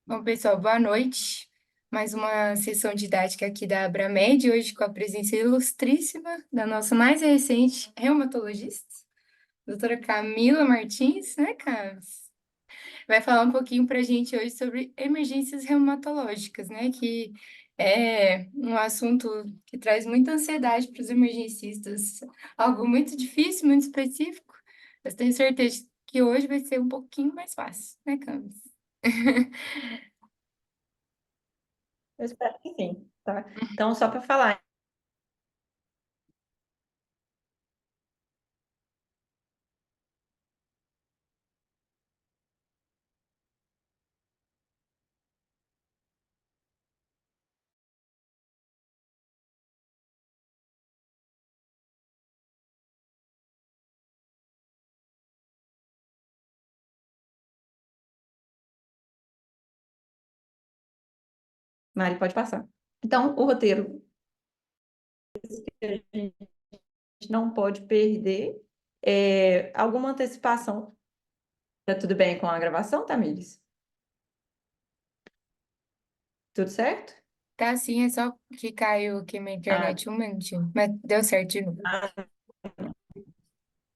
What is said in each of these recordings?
Bom, pessoal, boa noite. Mais uma sessão didática aqui da Abramed, hoje com a presença ilustríssima da nossa mais recente reumatologista, doutora Camila Martins, né, Camis? Vai falar um pouquinho para a gente hoje sobre emergências reumatológicas, né, que é um assunto que traz muita ansiedade para os emergencistas, algo muito difícil, muito específico, mas tenho certeza que hoje vai ser um pouquinho mais fácil, né, Camis? Eu espero que sim, tá? Então, só para falar, Mari, pode passar. Então, o roteiro que a gente não pode perder é alguma antecipação. Tá tudo bem com a gravação, Tamires? Tudo certo? Tá sim, é só que caiu aqui minha Ah, internet um minutinho, mas deu certo de novo. ah,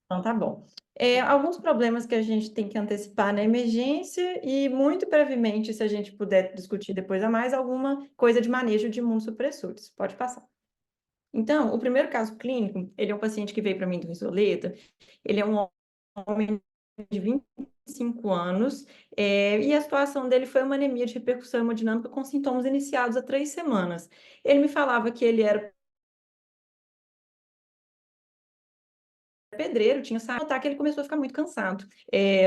então tá bom. Alguns problemas que a gente tem que antecipar na emergência e, muito brevemente, se a gente puder discutir depois a mais, alguma coisa de manejo de imunossupressores. Pode passar. Então, o primeiro caso clínico, ele é um paciente que veio para mim do Isoleta, ele é um homem de 25 anos, e a situação dele foi uma anemia de repercussão hemodinâmica com sintomas iniciados há 3 semanas. Ele me falava que ele era pedreiro, tinha saído, notar que ele começou a ficar muito cansado.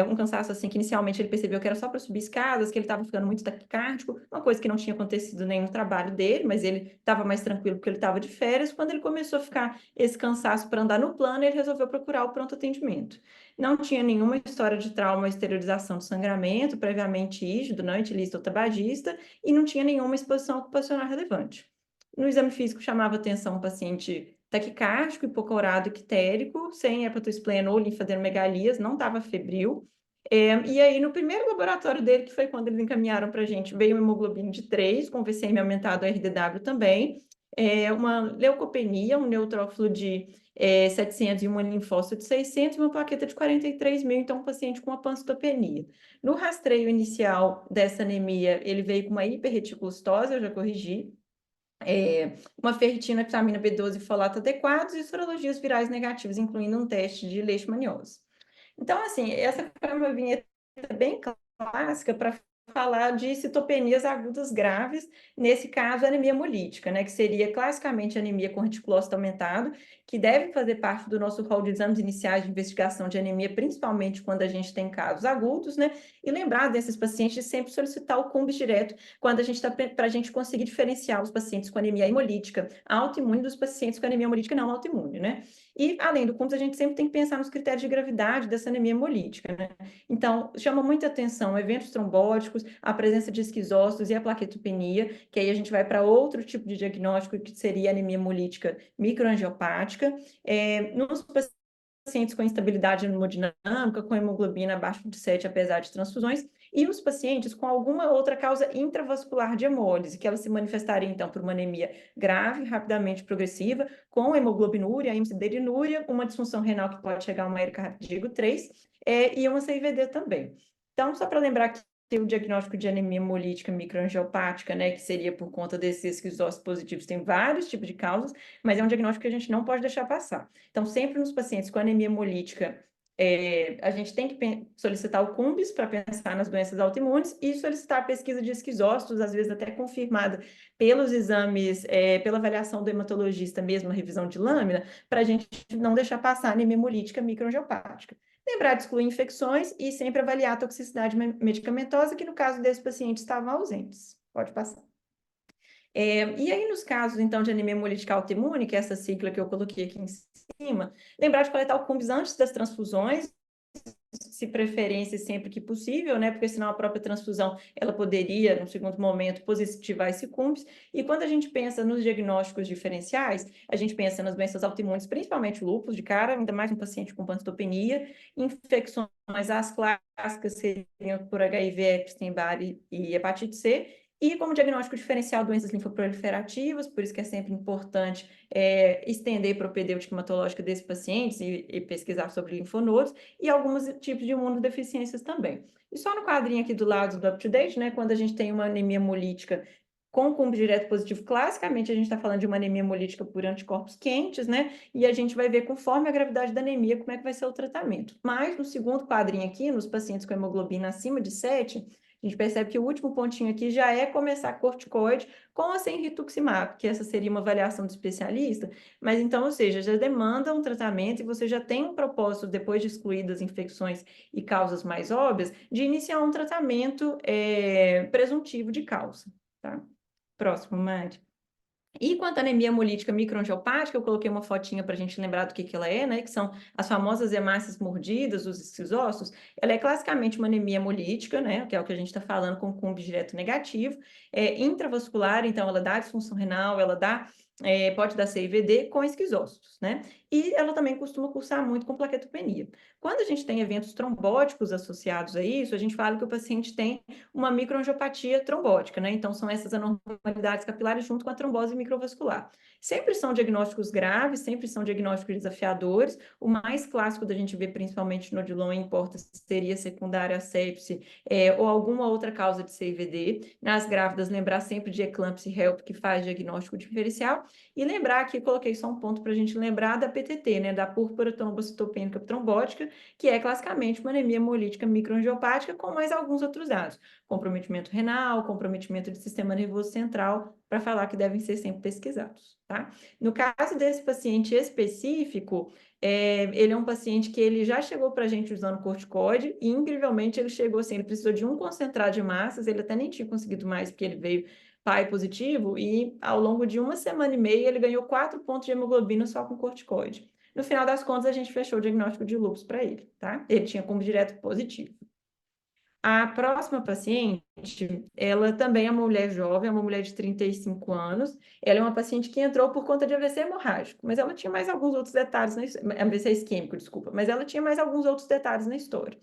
Um cansaço assim que inicialmente ele percebeu que era só para subir escadas, que ele estava ficando muito taquicárdico, uma coisa que não tinha acontecido nem no trabalho dele, mas ele estava mais tranquilo porque ele estava de férias. Quando ele começou a ficar esse cansaço para andar no plano, ele resolveu procurar o pronto atendimento. Não tinha nenhuma história de trauma ou esterilização de sangramento previamente rígido, não etilista ou tabagista, e não tinha nenhuma exposição ocupacional relevante. No exame físico chamava atenção o paciente taquicárdico, hipocorado ictérico, sem hepatospleno ou linfadenogalias, não estava febril. E aí, no primeiro laboratório dele, que foi quando eles encaminharam para a gente, veio uma hemoglobina de 3, com VCM aumentado, RDW também, uma leucopenia, um neutrófilo de 700 e uma linfócito de 600 e uma plaqueta de 43 mil, então um paciente com uma pancitopenia. No rastreio inicial dessa anemia, ele veio com uma hiperreticulocitose, eu já corrigi, uma ferritina, vitamina B12 e folato adequados e sorologias virais negativas, incluindo um teste de leishmaniose. Então, assim, essa foi uma vinheta bem clássica para falar de citopenias agudas graves, nesse caso, anemia hemolítica, né, que seria classicamente anemia com reticulócito aumentado, que deve fazer parte do nosso rol de exames iniciais de investigação de anemia, principalmente quando a gente tem casos agudos, né, e lembrar desses pacientes de sempre solicitar o CUMBS direto quando a gente está para a gente conseguir diferenciar os pacientes com anemia hemolítica autoimune dos pacientes com anemia hemolítica não autoimune, né? E, além do CUMBS, a gente sempre tem que pensar nos critérios de gravidade dessa anemia hemolítica, né? Então, chama muita atenção eventos trombóticos, a presença de esquizócitos e a plaquetopenia, que aí a gente vai para outro tipo de diagnóstico, que seria anemia hemolítica microangiopática. Nos pacientes com instabilidade hemodinâmica, com hemoglobina abaixo de 7, apesar de transfusões, e os pacientes com alguma outra causa intravascular de hemólise, que ela se manifestaria, então, por uma anemia grave, rapidamente progressiva, com hemoglobinúria, índice de inúria, uma disfunção renal que pode chegar a uma ERA-Cardigo 3, e uma CIVD também. Então, só para lembrar que o diagnóstico de anemia hemolítica microangiopática, né, que seria por conta desses esquizócitos positivos, tem vários tipos de causas, mas é um diagnóstico que a gente não pode deixar passar. Então, sempre nos pacientes com anemia hemolítica, a gente tem que solicitar o CUMBS para pensar nas doenças autoimunes e solicitar a pesquisa de esquizócitos, às vezes até confirmada pelos exames, pela avaliação do hematologista mesmo, a revisão de lâmina, para a gente não deixar passar a anemia hemolítica microangiopática. Lembrar de excluir infecções e sempre avaliar a toxicidade medicamentosa, que no caso desse paciente estavam ausentes. Pode passar. E aí, nos casos, então, de anemia hemolítica autoimune, que é essa sigla que eu coloquei aqui em cima, lembrar de coletar o CUMBS antes das transfusões, dê-se preferência sempre que possível, né? Porque senão a própria transfusão, ela poderia, num segundo momento, positivar esse CUMPS. E quando a gente pensa nos diagnósticos diferenciais, a gente pensa nas doenças autoimunes, principalmente o lúpus de cara, ainda mais um paciente com pancitopenia, infecções, as clássicas seriam por HIV, Epstein-Barr e hepatite C, e como diagnóstico diferencial, doenças linfoproliferativas, por isso que é sempre importante estender a propedêutica hematológica desses pacientes e pesquisar sobre linfonodos, e alguns tipos de imunodeficiências também. E só no quadrinho aqui do lado do UpToDate, né, quando a gente tem uma anemia hemolítica com cúmplice direto positivo, classicamente a gente está falando de uma anemia hemolítica por anticorpos quentes, né? E a gente vai ver, conforme a gravidade da anemia, como é que vai ser o tratamento. Mas no segundo quadrinho aqui, nos pacientes com hemoglobina acima de 7, a gente percebe que o último pontinho aqui já é começar corticoide com ou sem rituximab, que essa seria uma avaliação do especialista, mas então, ou seja, já demanda um tratamento e você já tem um propósito, depois de excluídas infecções e causas mais óbvias, de iniciar um tratamento presuntivo de causa, tá? Próximo, Mari. E quanto à anemia hemolítica microangiopática, eu coloquei uma fotinha para a gente lembrar do que ela é, né? Que são as famosas hemácias mordidas, os esquizossos. Ela é classicamente uma anemia hemolítica, né? Que é o que a gente está falando com CUMB direto negativo. É intravascular, então ela dá disfunção renal, ela dá pode dar CIVD com esquizócitos, né? E ela também costuma cursar muito com plaquetopenia. Quando a gente tem eventos trombóticos associados a isso, a gente fala que o paciente tem uma microangiopatia trombótica, né? Então, são essas anormalidades capilares junto com a trombose microvascular. Sempre são diagnósticos graves, sempre são diagnósticos desafiadores. O mais clássico da gente ver, principalmente no nodulão em porta, seria secundária à sepse ou alguma outra causa de CIVD. Nas grávidas, lembrar sempre de eclampsia HELP, que faz diagnóstico diferencial. E lembrar aqui, coloquei só um ponto para a gente lembrar da PTT, né? Da púrpura trombocitopênica trombótica, que é classicamente uma anemia hemolítica microangiopática, com mais alguns outros dados. Comprometimento renal, comprometimento do sistema nervoso central, para falar que devem ser sempre pesquisados, tá? No caso desse paciente específico, ele é um paciente que ele já chegou para a gente usando corticoide e, incrivelmente, ele chegou assim, ele precisou de um concentrado de massas, ele até nem tinha conseguido mais, porque ele veio pai positivo, e ao longo de 1 semana e meia ele ganhou 4 pontos de hemoglobina só com corticoide. No final das contas, a gente fechou o diagnóstico de lúpus para ele, tá? Ele tinha como direto positivo. A próxima paciente, ela também é uma mulher jovem, é uma mulher de 35 anos. Ela é uma paciente que entrou por conta de AVC hemorrágico, mas ela tinha mais alguns outros detalhes, AVC isquêmico, desculpa, mas ela tinha mais alguns outros detalhes na história.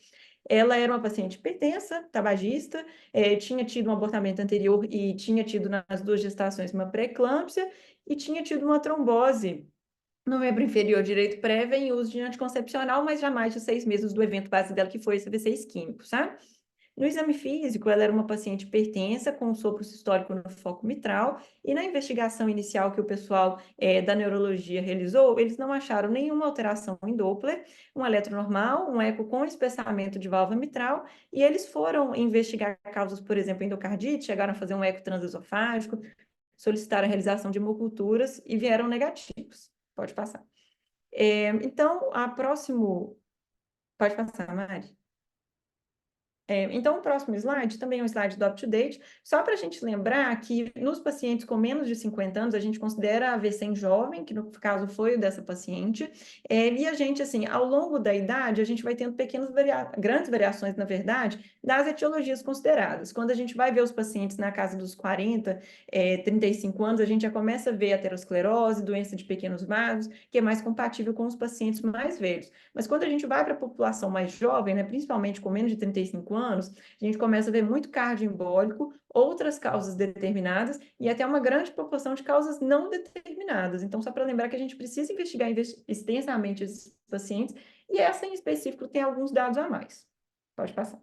Ela era uma paciente hipertensa, tabagista, tinha tido um abortamento anterior e tinha tido nas 2 gestações uma pré-eclâmpsia e tinha tido uma trombose no membro inferior direito prévia em uso de anticoncepcional, mas já mais de 6 meses do evento base dela, que foi esse AVC isquêmico, sabe? No exame físico, ela era uma paciente hipertensa com sopro sistólico no foco mitral, e na investigação inicial que o pessoal da neurologia realizou, eles não acharam nenhuma alteração em Doppler, um eletronormal, um eco com espessamento de válvula mitral, e eles foram investigar causas, por exemplo, endocardite, chegaram a fazer um eco transesofágico, solicitaram a realização de hemoculturas e vieram negativos. Pode passar. Então, a próximo... Pode passar, Mari. Então, o próximo slide também é um slide do UpToDate, só para a gente lembrar que nos pacientes com menos de 50 anos, a gente considera AVC em jovem, que no caso foi o dessa paciente, e a gente, assim, ao longo da idade, a gente vai tendo grandes variações, na verdade, das etiologias consideradas. Quando a gente vai ver os pacientes na casa dos 40, 35 anos, a gente já começa a ver aterosclerose, doença de pequenos vasos, que é mais compatível com os pacientes mais velhos. Mas quando a gente vai para a população mais jovem, né, principalmente com menos de 35 anos, a gente começa a ver muito cardioembólico, outras causas determinadas e até uma grande proporção de causas não determinadas. Então, só para lembrar que a gente precisa investigar extensamente esses pacientes, e essa em específico tem alguns dados a mais. Pode passar.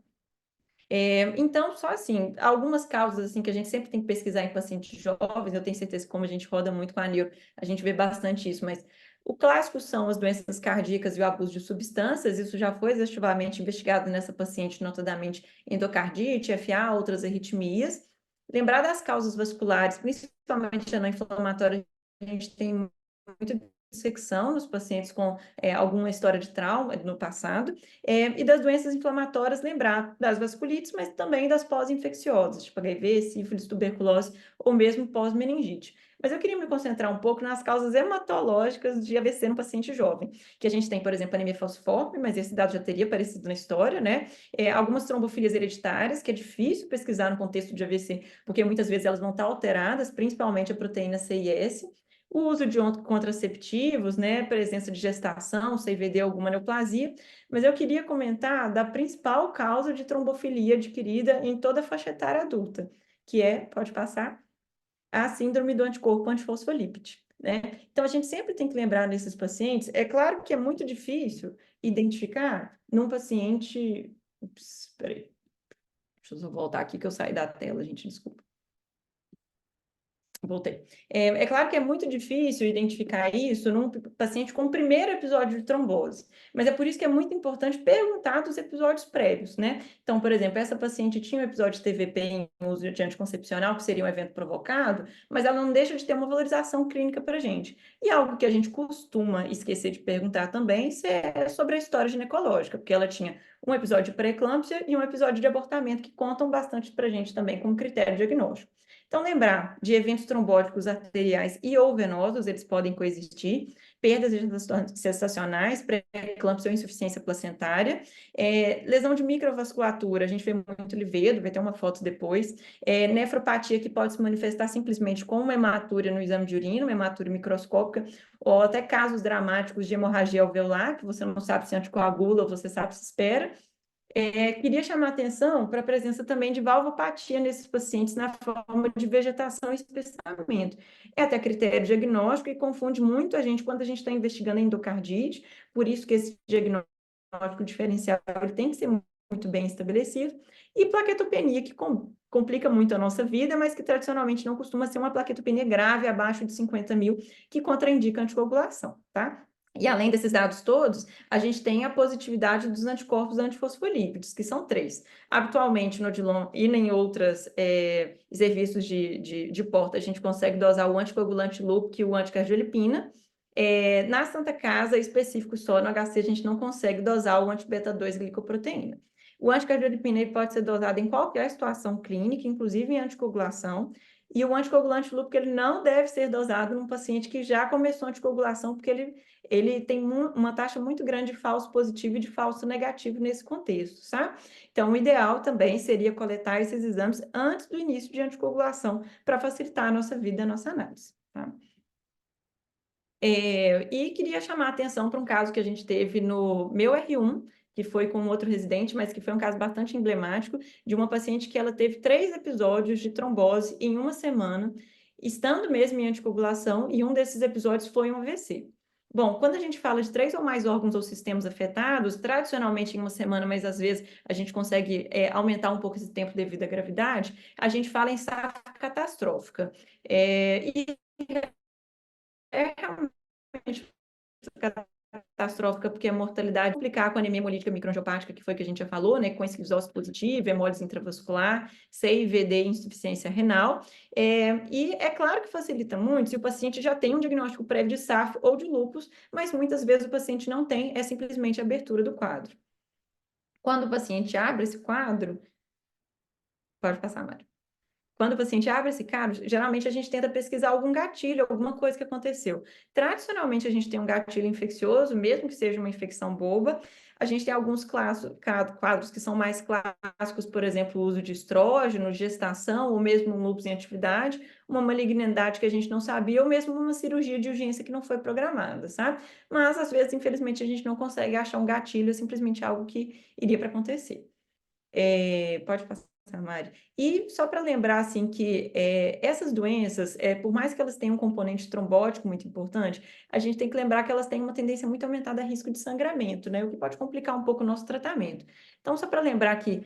Então, só assim, algumas causas assim que a gente sempre tem que pesquisar em pacientes jovens, eu tenho certeza que como a gente roda muito com a neuro, a gente vê bastante isso, mas o clássico são as doenças cardíacas e o abuso de substâncias, isso já foi exaustivamente investigado nessa paciente, notadamente endocardite, FA, outras arritmias. Lembrar das causas vasculares, principalmente a não inflamatória, a gente tem muito infecção nos pacientes com alguma história de trauma no passado, e das doenças inflamatórias, lembrar das vasculites, mas também das pós-infecciosas, tipo HIV, sífilis, tuberculose ou mesmo pós-meningite. Mas eu queria me concentrar um pouco nas causas hematológicas de AVC no paciente jovem, que a gente tem, por exemplo, anemia falciforme, mas esse dado já teria aparecido na história, né? Algumas trombofilias hereditárias, que é difícil pesquisar no contexto de AVC, porque muitas vezes elas vão estar alteradas, principalmente a proteína CIS, o uso de contraceptivos, né, presença de gestação, CVD, alguma neoplasia, mas eu queria comentar da principal causa de trombofilia adquirida em toda a faixa etária adulta, que pode passar, a síndrome do anticorpo antifosfolípide, né? Então, a gente sempre tem que lembrar nesses pacientes, é claro que é muito difícil identificar num paciente... Ups, peraí, deixa eu só voltar aqui que eu saí da tela, gente, desculpa. Voltei. Claro que é muito difícil identificar isso num paciente com o primeiro episódio de trombose, mas é por isso que é muito importante perguntar dos episódios prévios, né? Então, por exemplo, essa paciente tinha um episódio de TVP em uso de anticoncepcional, que seria um evento provocado, mas ela não deixa de ter uma valorização clínica para a gente. E algo que a gente costuma esquecer de perguntar também é sobre a história ginecológica, porque ela tinha um episódio de pré-eclâmpsia e um episódio de abortamento que contam bastante para a gente também como critério diagnóstico. Então, lembrar de eventos trombóticos arteriais e ou venosos, eles podem coexistir, perdas gestacionais, pré-eclâmpsia ou insuficiência placentária, lesão de microvasculatura, a gente vê muito livedo, vai ter uma foto depois, nefropatia que pode se manifestar simplesmente com uma hematúria no exame de urina, uma hematúria microscópica, ou até casos dramáticos de hemorragia alveolar, que você não sabe se anticoagula ou você sabe se espera. Queria chamar a atenção para a presença também de valvopatia nesses pacientes na forma de vegetação e espessamento. É até critério diagnóstico e confunde muito a gente quando a gente está investigando a endocardite, por isso que esse diagnóstico diferencial ele tem que ser muito bem estabelecido. E plaquetopenia, que complica muito a nossa vida, mas que tradicionalmente não costuma ser uma plaquetopenia grave, abaixo de 50 mil, que contraindica a anticoagulação, tá? E além desses dados todos, a gente tem a positividade dos anticorpos antifosfolípidos, que são 3. Habitualmente, no Odilon e em outros serviços de porta, a gente consegue dosar o anticoagulante lúpico e o anticardiolipina. Na Santa Casa, específico só no HC, a gente não consegue dosar o anti-beta-2 glicoproteína. O anticardiolipina ele pode ser dosado em qualquer situação clínica, inclusive em anticoagulação, e o anticoagulante lúpico ele não deve ser dosado num paciente que já começou a anticoagulação, porque ele tem uma taxa muito grande de falso positivo e de falso negativo nesse contexto, sabe? Então, o ideal também seria coletar esses exames antes do início de anticoagulação, para facilitar a nossa vida, a nossa análise, tá? E queria chamar a atenção para um caso que a gente teve no meu R1, que foi com outro residente, mas que foi um caso bastante emblemático, de uma paciente que ela teve 3 episódios de trombose em uma semana, estando mesmo em anticoagulação, e um desses episódios foi um AVC. Bom, quando a gente fala de 3 ou mais órgãos ou sistemas afetados, tradicionalmente em uma semana, mas às vezes a gente consegue aumentar um pouco esse tempo devido à gravidade, a gente fala em SAF catastrófica. E realmente catastrófica, porque a mortalidade complicar com a anemia hemolítica microangiopática, que foi que a gente já falou, né, com esclerose positiva, hemólise intravascular, CIVD e insuficiência renal. E é claro que facilita muito se o paciente já tem um diagnóstico prévio de SAF ou de lúpus, mas muitas vezes o paciente não tem, é simplesmente a abertura do quadro. Quando o paciente abre esse quadro, pode passar, Mário. Quando o paciente abre esse quadro, geralmente a gente tenta pesquisar algum gatilho, alguma coisa que aconteceu. Tradicionalmente, a gente tem um gatilho infeccioso, mesmo que seja uma infecção boba. A gente tem alguns quadros que são mais clássicos, por exemplo, o uso de estrógeno, gestação, ou mesmo um lúpus em atividade, uma malignidade que a gente não sabia, ou mesmo uma cirurgia de urgência que não foi programada, sabe? Mas, às vezes, infelizmente, a gente não consegue achar um gatilho, é simplesmente algo que iria para acontecer. Pode passar, Mari. E só para lembrar, assim, que essas doenças, por mais que elas tenham um componente trombótico muito importante, a gente tem que lembrar que elas têm uma tendência muito aumentada a risco de sangramento, né? O que pode complicar um pouco o nosso tratamento. Então, só para lembrar que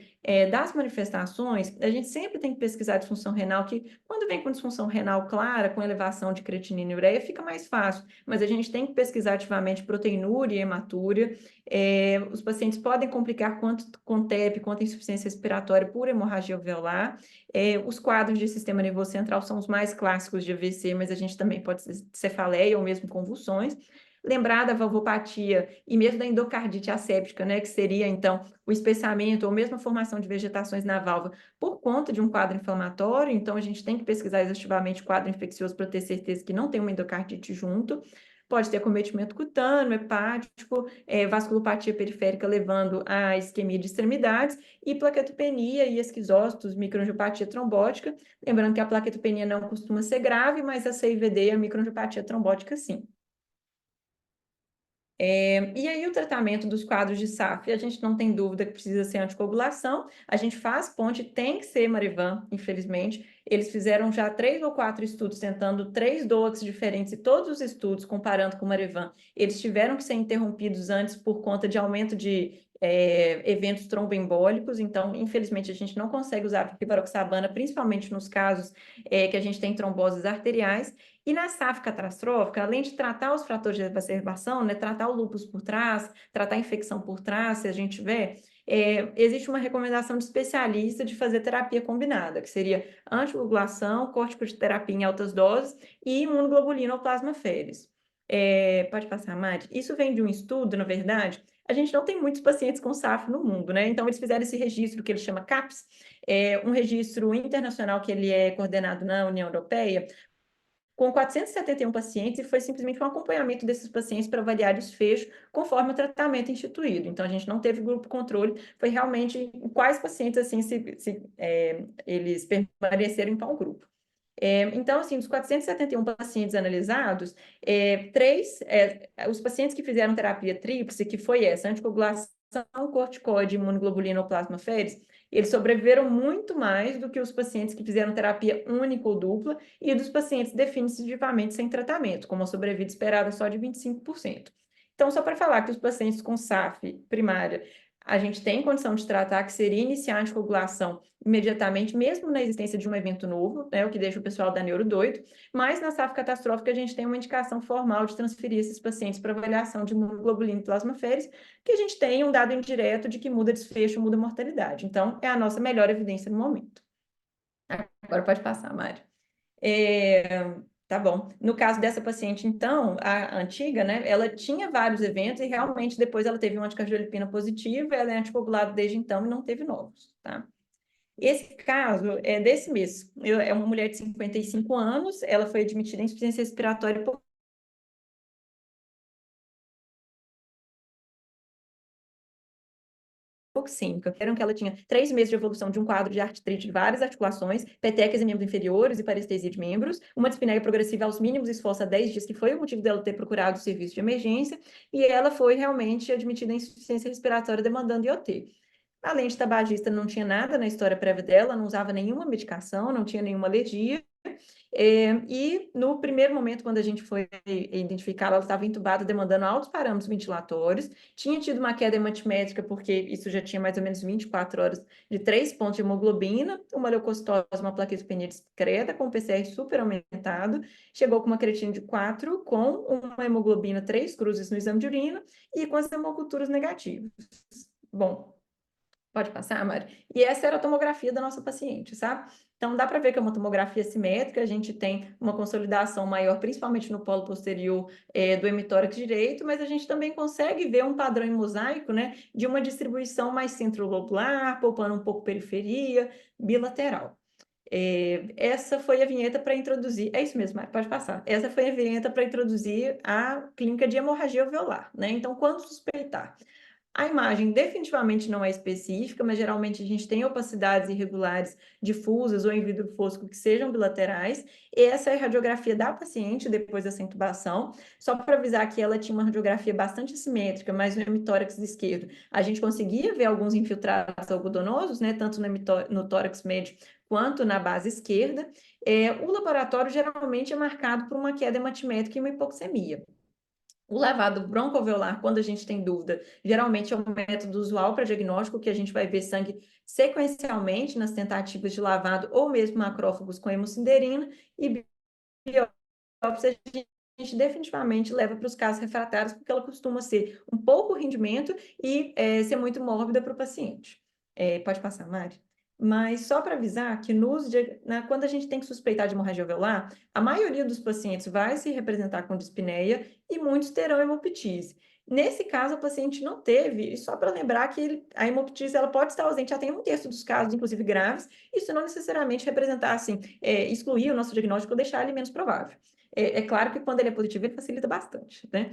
das manifestações, a gente sempre tem que pesquisar a disfunção renal, que quando vem com disfunção renal clara, com elevação de creatinina e ureia, fica mais fácil, mas a gente tem que pesquisar ativamente proteinúria e hematúria. Os pacientes podem complicar quanto com TEP, quanto insuficiência respiratória por hemorragia alveolar. Os quadros de sistema nervoso central são os mais clássicos de AVC, mas a gente também pode ter cefaleia ou mesmo convulsões. Lembrar da valvopatia e mesmo da endocardite asséptica, né, que seria, então, o espessamento ou mesmo a formação de vegetações na válvula por conta de um quadro inflamatório. Então, a gente tem que pesquisar exaustivamente o quadro infeccioso para ter certeza que não tem uma endocardite junto. Pode ter acometimento cutâneo, hepático, vasculopatia periférica levando à isquemia de extremidades e plaquetopenia e esquizócitos, microangiopatia trombótica. Lembrando que a plaquetopenia não costuma ser grave, mas a CIVD e a microangiopatia trombótica, sim. E aí o tratamento dos quadros de SAF, a gente não tem dúvida que precisa ser anticoagulação, a gente faz ponte, tem que ser Marivan, infelizmente. Eles fizeram já 3 ou 4 estudos tentando 3 DOACs diferentes e todos os estudos comparando com Marivan, eles tiveram que ser interrompidos antes por conta de aumento de eventos tromboembólicos, então infelizmente a gente não consegue usar pivaroxabana, principalmente nos casos que a gente tem tromboses arteriais. E na SAF catastrófica, além de tratar os fatores de exacerbação, né, tratar o lúpus por trás, tratar a infecção por trás, se a gente tiver, existe uma recomendação de especialista de fazer terapia combinada, que seria anticoagulação, corticoterapia em altas doses e imunoglobulina ou plasmaféres. Pode passar, Mari? Isso vem de um estudo, na verdade, a gente não tem muitos pacientes com SAF no mundo, né? Então, eles fizeram esse registro que ele chama CAPS, um registro internacional que ele é coordenado na União Europeia, com 471 pacientes, e foi simplesmente um acompanhamento desses pacientes para avaliar desfecho conforme o tratamento instituído. Então, a gente não teve grupo controle, foi realmente quais pacientes, assim, eles permaneceram em qual grupo. Então, assim, dos 471 pacientes analisados, os pacientes que fizeram terapia tríplice, que foi essa, anticoagulação, corticoide, imunoglobulina ou plasmaféres, eles sobreviveram muito mais do que os pacientes que fizeram terapia única ou dupla e dos pacientes definitivamente sem tratamento, com uma sobrevida esperada só de 25%. Então, só para falar que os pacientes com SAF primária, a gente tem condição de tratar, que seria iniciar a anticoagulação imediatamente, mesmo na existência de um evento novo, né, o que deixa o pessoal da neuro doido, mas na SAF catastrófica a gente tem uma indicação formal de transferir esses pacientes para avaliação de imunoglobulina e plasmaféres, que a gente tem um dado indireto de que muda desfecho, muda mortalidade. Então, é a nossa melhor evidência no momento. Agora pode passar, Mário. Tá bom. No caso dessa paciente, então, a antiga, né, ela tinha vários eventos e realmente depois ela teve uma anticardiolipina positiva, ela é anticoagulada desde então e não teve novos, tá? Esse caso é desse mês. É uma mulher de 55 anos, ela foi admitida em insuficiência respiratória hipoxêmica. Viram que ela tinha 3 meses de evolução de um quadro de artrite de várias articulações, petecas em membros inferiores e parestesia de membros, uma dispneia progressiva aos mínimos esforço há 10 dias, que foi o motivo dela ter procurado o serviço de emergência, e ela foi realmente admitida em insuficiência respiratória demandando IOT. Além de tabagista, não tinha nada na história prévia dela, não usava nenhuma medicação, não tinha nenhuma alergia. E no primeiro momento, quando a gente foi identificá-la, ela estava entubada, demandando altos parâmetros ventilatórios, tinha tido uma queda hematimétrica, porque isso já tinha mais ou menos 24 horas, de 3 pontos de hemoglobina, uma leucocitose, uma plaquetopenia discreta, com PCR super aumentado, chegou com uma creatina de 4, com uma hemoglobina 3 cruzes no exame de urina e com as hemoculturas negativas. Bom, pode passar, Mari? E essa era a tomografia da nossa paciente, sabe? Então, dá para ver que é uma tomografia simétrica, a gente tem uma consolidação maior, principalmente no polo posterior do hemitórax direito, mas a gente também consegue ver um padrão em mosaico, né, de uma distribuição mais centrolobular, poupando um pouco periferia, bilateral. Essa foi a vinheta para introduzir, é isso mesmo, Mari, pode passar. Essa foi a vinheta para introduzir a clínica de hemorragia alveolar, né? Então, quando suspeitar? A imagem definitivamente não é específica, mas geralmente a gente tem opacidades irregulares difusas ou em vidro fosco que sejam bilaterais. Essa é a radiografia da paciente depois dessa intubação. Só para avisar que ela tinha uma radiografia bastante assimétrica, mas no hemitórax esquerdo a gente conseguia ver alguns infiltrados algodonosos, né, tanto no tórax médio quanto na base esquerda. O laboratório geralmente é marcado por uma queda hematimétrica e uma hipoxemia. O lavado broncoalveolar, quando a gente tem dúvida, geralmente é um método usual para diagnóstico, que a gente vai ver sangue sequencialmente nas tentativas de lavado ou mesmo macrófagos com hemosiderina, e biópsia a gente definitivamente leva para os casos refratários, porque ela costuma ser um pouco rendimento e ser muito mórbida para o paciente. Pode passar, Mari? Mas só para avisar que quando a gente tem que suspeitar de hemorragia alveolar, a maioria dos pacientes vai se representar com dispneia e muitos terão hemoptise. Nesse caso, o paciente não teve, e só para lembrar que a hemoptise ela pode estar ausente até em um terço dos casos, inclusive graves, isso não necessariamente representar, assim, excluir o nosso diagnóstico ou deixar ele menos provável. É claro que quando ele é positivo, ele facilita bastante, né?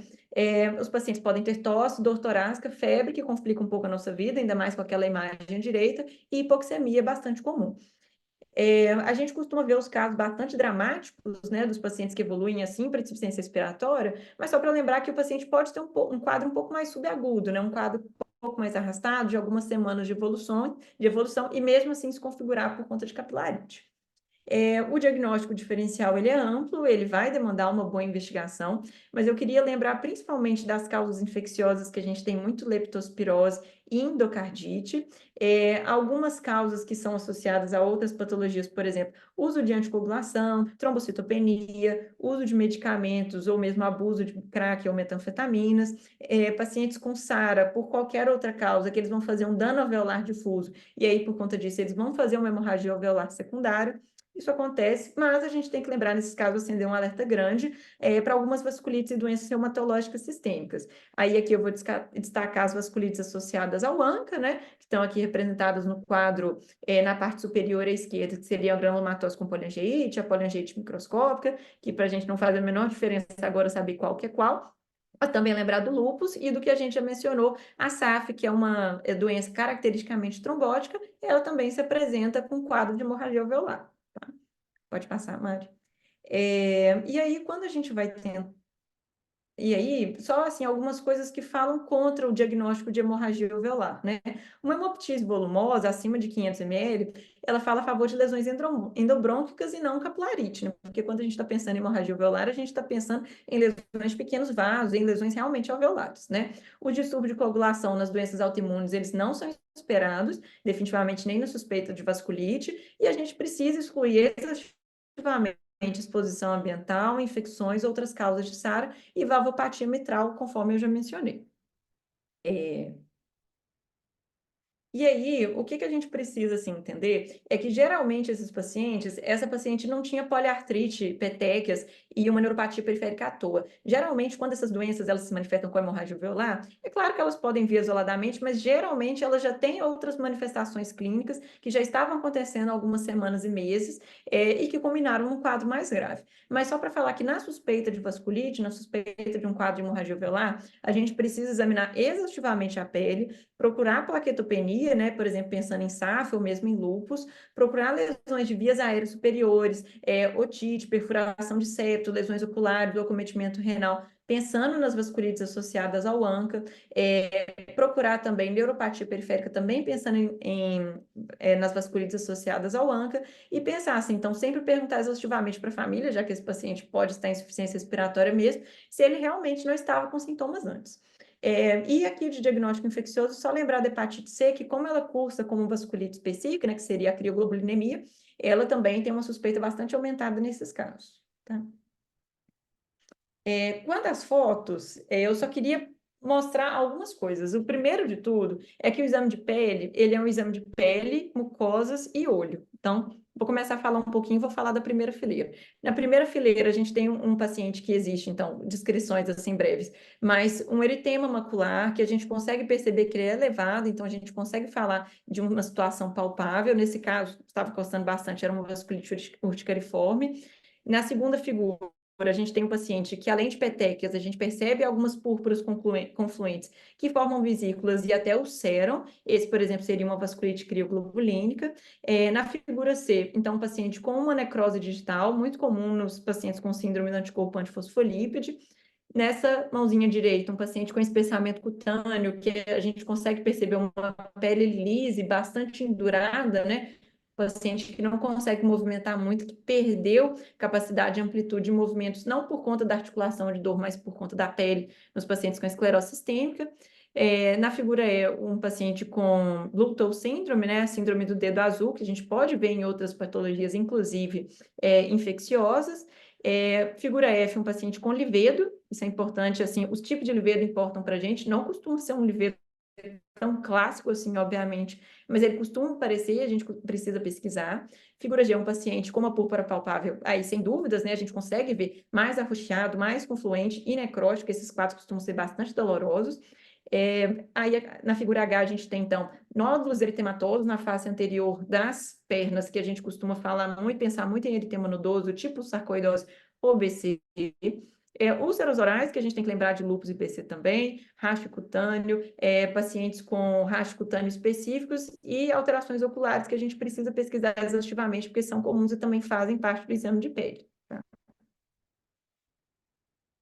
Os pacientes podem ter tosse, dor torácica, febre, que complica um pouco a nossa vida, ainda mais com aquela imagem direita, e hipoxemia é bastante comum. A gente costuma ver os casos bastante dramáticos, né, dos pacientes que evoluem assim para insuficiência respiratória, mas só para lembrar que o paciente pode ter um quadro um pouco mais subagudo, né, um quadro um pouco mais arrastado, de algumas semanas de evolução, e mesmo assim se configurar por conta de capilarite. O diagnóstico diferencial ele é amplo, ele vai demandar uma boa investigação, mas eu queria lembrar principalmente das causas infecciosas, que a gente tem muito leptospirose e endocardite, algumas causas que são associadas a outras patologias, por exemplo, uso de anticoagulação, trombocitopenia, uso de medicamentos ou mesmo abuso de crack ou metanfetaminas, pacientes com SARA, por qualquer outra causa, que eles vão fazer um dano alveolar difuso, e aí por conta disso eles vão fazer uma hemorragia alveolar secundária. Isso acontece, mas a gente tem que lembrar, nesses casos, acender um alerta grande para algumas vasculites e doenças reumatológicas sistêmicas. Aí aqui eu vou destacar as vasculites associadas ao ANCA, né, que estão aqui representadas no quadro na parte superior à esquerda, que seria a granulomatose com poliangeite, a poliangeite microscópica, que para a gente não faz a menor diferença agora saber qual que é qual. Mas também lembrar do lúpus e do que a gente já mencionou, a SAF, que é uma doença caracteristicamente trombótica, ela também se apresenta com quadro de hemorragia alveolar. Pode passar, Mari. E aí, quando a gente vai tendo. E aí, só assim, algumas coisas que falam contra o diagnóstico de hemorragia alveolar, né? Uma hemoptise volumosa, acima de 500 ml, ela fala a favor de lesões endobrônquicas e não capilarite, né? Porque quando a gente está pensando em hemorragia alveolar, a gente está pensando em lesões de pequenos vasos, em lesões realmente alveolares, né? O distúrbio de coagulação nas doenças autoimunes, eles não são esperados, definitivamente nem na suspeita de vasculite, e a gente precisa excluir exaustivamente exposição ambiental, infecções, outras causas de SARA e valvopatia mitral, conforme eu já mencionei. E aí, o que a gente precisa assim, entender é que geralmente esses pacientes, essa paciente não tinha poliartrite, petequias e uma neuropatia periférica à toa. Geralmente, quando essas doenças elas se manifestam com hemorragia alveolar, é claro que elas podem vir isoladamente, mas geralmente elas já têm outras manifestações clínicas que já estavam acontecendo há algumas semanas e meses e que culminaram num quadro mais grave. Mas só para falar que na suspeita de vasculite, na suspeita de um quadro de hemorragia alveolar, a gente precisa examinar exaustivamente a pele, procurar plaquetopenia, né, por exemplo, pensando em SAF ou mesmo em lúpus, procurar lesões de vias aéreas superiores, otite, perfuração de septo, lesões oculares, ou acometimento renal, pensando nas vasculites associadas ao ANCA, procurar também neuropatia periférica, também pensando nas vasculites associadas ao ANCA, e pensar assim, então sempre perguntar exaustivamente para a família, já que esse paciente pode estar em insuficiência respiratória mesmo, se ele realmente não estava com sintomas antes. E aqui de diagnóstico infeccioso, só lembrar da hepatite C, que como ela cursa como vasculite específica, né, que seria a crioglobulinemia, ela também tem uma suspeita bastante aumentada nesses casos, tá? Quanto às fotos, eu só queria mostrar algumas coisas. O primeiro de tudo é que o exame de pele, ele é um exame de pele, mucosas e olho. Então, vou começar a falar um pouquinho, vou falar da primeira fileira. Na primeira fileira, a gente tem um paciente que existe, então, descrições assim breves, mas um eritema macular, que a gente consegue perceber que ele é elevado, então a gente consegue falar de uma situação palpável. Nesse caso, estava costando bastante, era uma vasculite urticariforme. Na segunda figura, a gente tem um paciente que, além de petequias, a gente percebe algumas púrpuras confluentes que formam vesículas e até ulceram. Esse, por exemplo, seria uma vasculite crioglobulínica. Na figura C, então, um paciente com uma necrose digital, muito comum nos pacientes com síndrome do anticorpo antifosfolípide. Nessa mãozinha direita, um paciente com espessamento cutâneo, que a gente consegue perceber uma pele lisa e bastante endurada, né? paciente que não consegue movimentar muito, que perdeu capacidade de amplitude de movimentos, não por conta da articulação de dor, mas por conta da pele, nos pacientes com esclerose sistêmica. Na figura E, um paciente com Lupton síndrome, né, síndrome do dedo azul, que a gente pode ver em outras patologias, inclusive infecciosas. Figura F, um paciente com livedo, isso é importante, assim, os tipos de livedo importam para a gente, não costuma ser um livedo tão clássico assim, obviamente, mas ele costuma aparecer, a gente precisa pesquisar. Figura G é um paciente com uma púrpura palpável, aí sem dúvidas, né, a gente consegue ver mais arroxeado, mais confluente e necrótico, esses quadros costumam ser bastante dolorosos. Aí na figura H a gente tem, então, nódulos eritematosos na face anterior das pernas, que a gente costuma falar muito, pensar muito em eritema nodoso, tipo sarcoidose ou BC. Úlceras orais, que a gente tem que lembrar de lúpus e BC também, rastro cutâneo, pacientes com rastro cutâneo específicos e alterações oculares que a gente precisa pesquisar exaustivamente, porque são comuns e também fazem parte do exame de pele. Tá?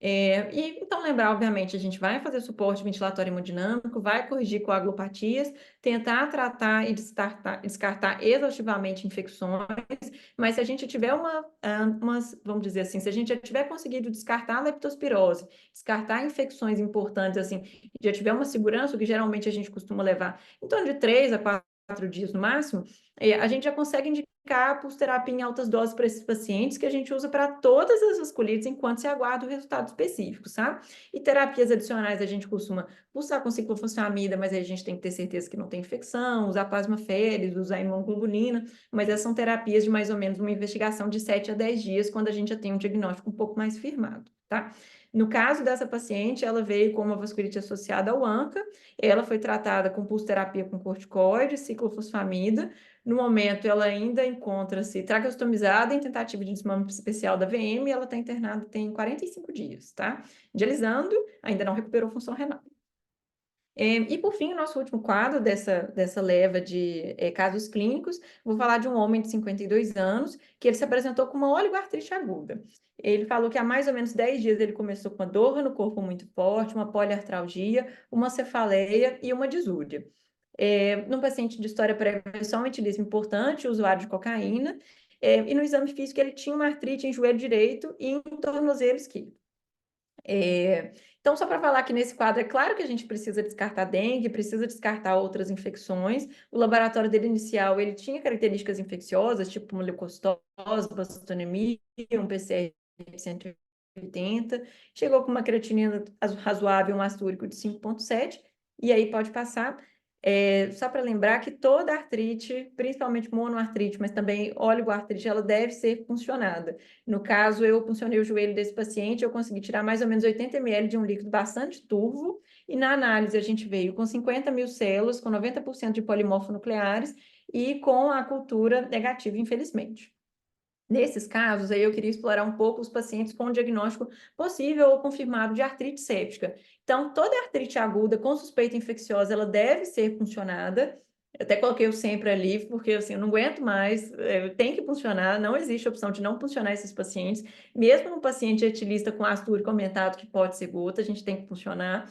E então, lembrar, obviamente, a gente vai fazer suporte ventilatório hemodinâmico, vai corrigir coagulopatias, tentar tratar e descartar exaustivamente infecções, mas se a gente tiver vamos dizer assim, se a gente já tiver conseguido descartar a leptospirose, descartar infecções importantes, assim, já tiver uma segurança, o que geralmente a gente costuma levar em torno de 3 a 4 dias no máximo, a gente já consegue indicar a pulsoterapia em altas doses para esses pacientes, que a gente usa para todas as vasculites enquanto se aguarda o resultado específico, sabe? E terapias adicionais a gente costuma pulsar com ciclofosfamida, mas aí a gente tem que ter certeza que não tem infecção, usar plasmaféresis, usar imunoglobulina, mas essas são terapias de mais ou menos uma investigação de 7 a 10 dias, quando a gente já tem um diagnóstico um pouco mais firmado, tá? No caso dessa paciente, ela veio com uma vasculite associada ao ANCA, ela foi tratada com pulsoterapia com corticoide, ciclofosfamida. No momento, ela ainda encontra-se traqueostomizada em tentativa de desmame especial da VM e ela está internada tem 45 dias, tá? Dialisando, ainda não recuperou função renal. E, por fim, o nosso último quadro dessa leva de casos clínicos, vou falar de um homem de 52 anos, que ele se apresentou com uma oligoartrite aguda. Ele falou que há mais ou menos 10 dias ele começou com uma dor no corpo muito forte, uma poliartralgia, uma cefaleia e uma disúria. Num paciente de história prévia, só um etilismo importante, usuário de cocaína, e no exame físico ele tinha uma artrite em joelho direito e em tornozelo esquerdo. Então, só para falar que nesse quadro, é claro que a gente precisa descartar dengue, precisa descartar outras infecções. O laboratório dele inicial, ele tinha características infecciosas, tipo uma leucocitose, bastonemia, um PCR de 180, chegou com uma creatinina razoável, um ácido úrico de 5,7, e aí pode passar. Só para lembrar que toda artrite, principalmente monoartrite, mas também oligoartrite, ela deve ser puncionada. No caso, eu puncionei o joelho desse paciente, eu consegui tirar mais ou menos 80 ml de um líquido bastante turvo, e na análise a gente veio com 50 mil células, com 90% de polimorfonucleares e com a cultura negativa, infelizmente. Nesses casos, aí eu queria explorar um pouco os pacientes com diagnóstico possível ou confirmado de artrite séptica. Então, toda artrite aguda com suspeita infecciosa, ela deve ser puncionada. Eu até coloquei o sempre ali, porque assim, eu não aguento mais, tem que funcionar, não existe opção de não funcionar esses pacientes. Mesmo no paciente etilista com ácido úrico aumentado, que pode ser gota, a gente tem que funcionar.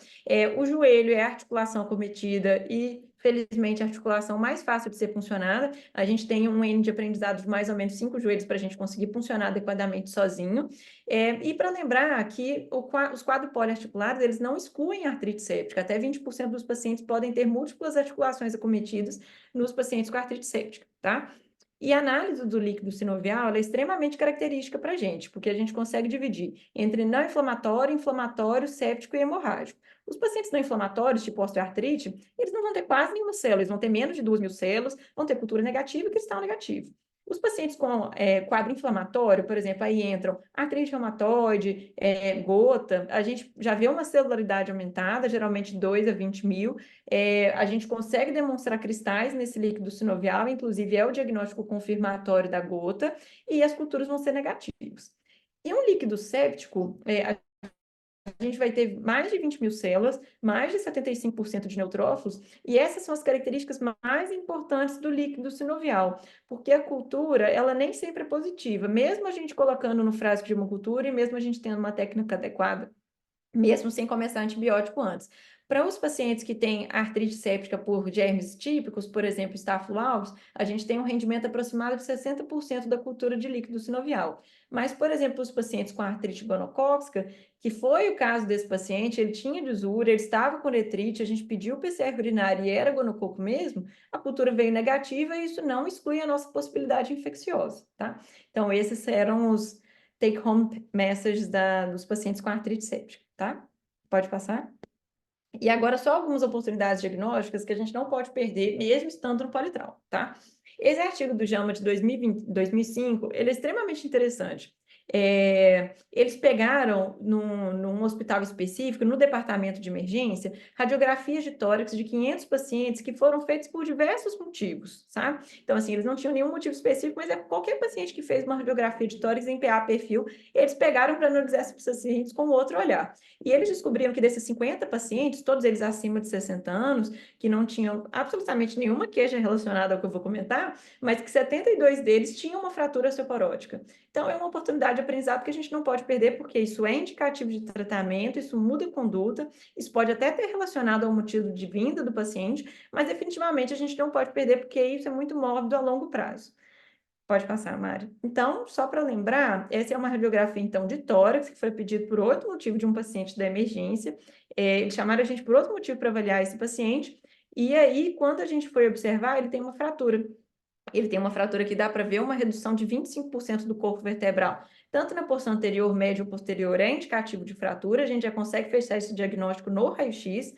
O joelho é a articulação acometida e, felizmente, a articulação mais fácil de ser funcionada. A gente tem um N de aprendizado de mais ou menos 5 joelhos para a gente conseguir funcionar adequadamente sozinho. E para lembrar que os quadros poliarticulares, eles não excluem a artrite séptica. Até 20% dos pacientes podem ter múltiplas articulações acometidas nos pacientes com artrite séptica, tá? E a análise do líquido sinovial é extremamente característica para a gente, porque a gente consegue dividir entre não inflamatório, inflamatório, séptico e hemorrágico. Os pacientes não inflamatórios, tipo osteoartrite, eles não vão ter quase nenhuma célula, eles vão ter menos de 2.000 células, vão ter cultura negativa e cristal negativo. Os pacientes com quadro inflamatório, por exemplo, aí entram artrite reumatoide, gota, a gente já vê uma celularidade aumentada, geralmente 2 a 20 mil. A gente consegue demonstrar cristais nesse líquido sinovial, inclusive é o diagnóstico confirmatório da gota, e as culturas vão ser negativas. E um líquido séptico, a gente vai ter mais de 20 mil células, mais de 75% de neutrófilos, e essas são as características mais importantes do líquido sinovial, porque a cultura, ela nem sempre é positiva, mesmo a gente colocando no frasco de uma cultura e mesmo a gente tendo uma técnica adequada, mesmo sem começar antibiótico antes. Para os pacientes que têm artrite séptica por germes típicos, por exemplo, Staphylococcus aureus, a gente tem um rendimento aproximado de 60% da cultura de líquido sinovial. Mas, por exemplo, os pacientes com artrite gonocócica, que foi o caso desse paciente, ele tinha desura, ele estava com letrite, a gente pediu o PCR urinário e era gonococo mesmo, a cultura veio negativa e isso não exclui a nossa possibilidade infecciosa, tá? Então, esses eram os take-home messages dos pacientes com artrite séptica, tá? Pode passar? E agora, só algumas oportunidades diagnósticas que a gente não pode perder, mesmo estando no politrauma, tá? Esse artigo do JAMA de 2005, ele é extremamente interessante. Eles pegaram num hospital específico, no departamento de emergência, radiografias de tórax de 500 pacientes que foram feitas por diversos motivos, sabe? Então, assim, eles não tinham nenhum motivo específico, mas é qualquer paciente que fez uma radiografia de tórax em PA perfil, eles pegaram para analisar esses pacientes com outro olhar. E eles descobriram que desses 50 pacientes, todos eles acima de 60 anos, que não tinham absolutamente nenhuma queixa relacionada ao que eu vou comentar, mas que 72 deles tinham uma fratura osteoporótica. Então, é uma oportunidade de aprendizado que a gente não pode perder, porque isso é indicativo de tratamento, isso muda a conduta, isso pode até ter relacionado ao motivo de vinda do paciente, mas definitivamente a gente não pode perder, porque isso é muito mórbido a longo prazo. Pode passar, Mari. Então, só para lembrar, essa é uma radiografia, então, de tórax, que foi pedido por outro motivo de um paciente da emergência. Eles chamaram a gente por outro motivo para avaliar esse paciente. E aí, quando a gente foi observar, ele tem uma fratura. Ele tem uma fratura que dá para ver uma redução de 25% do corpo vertebral. Tanto na porção anterior, média ou posterior é indicativo de fratura, a gente já consegue fechar esse diagnóstico no raio-x.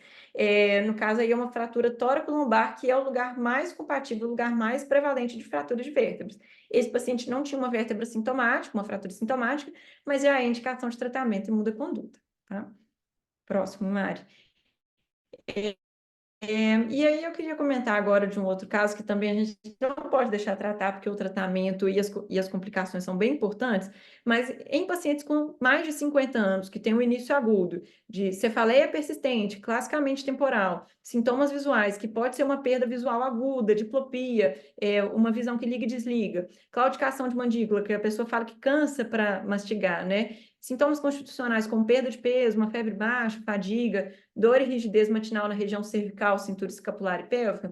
No caso aí é uma fratura tóraco-lombar, que é o lugar mais compatível, o lugar mais prevalente de fratura de vértebras. Esse paciente não tinha uma vértebra sintomática, uma fratura sintomática, mas já é indicação de tratamento e muda a conduta, tá? Próximo, Mari. E aí eu queria comentar agora de um outro caso que também a gente não pode deixar tratar, porque o tratamento e as complicações são bem importantes, mas em pacientes com mais de 50 anos, que têm um início agudo de cefaleia persistente, classicamente temporal, sintomas visuais, que pode ser uma perda visual aguda, diplopia, uma visão que liga e desliga, claudicação de mandíbula, que a pessoa fala que cansa para mastigar, né? Sintomas constitucionais como perda de peso, uma febre baixa, fadiga, dor e rigidez matinal na região cervical, cintura escapular e pélvica,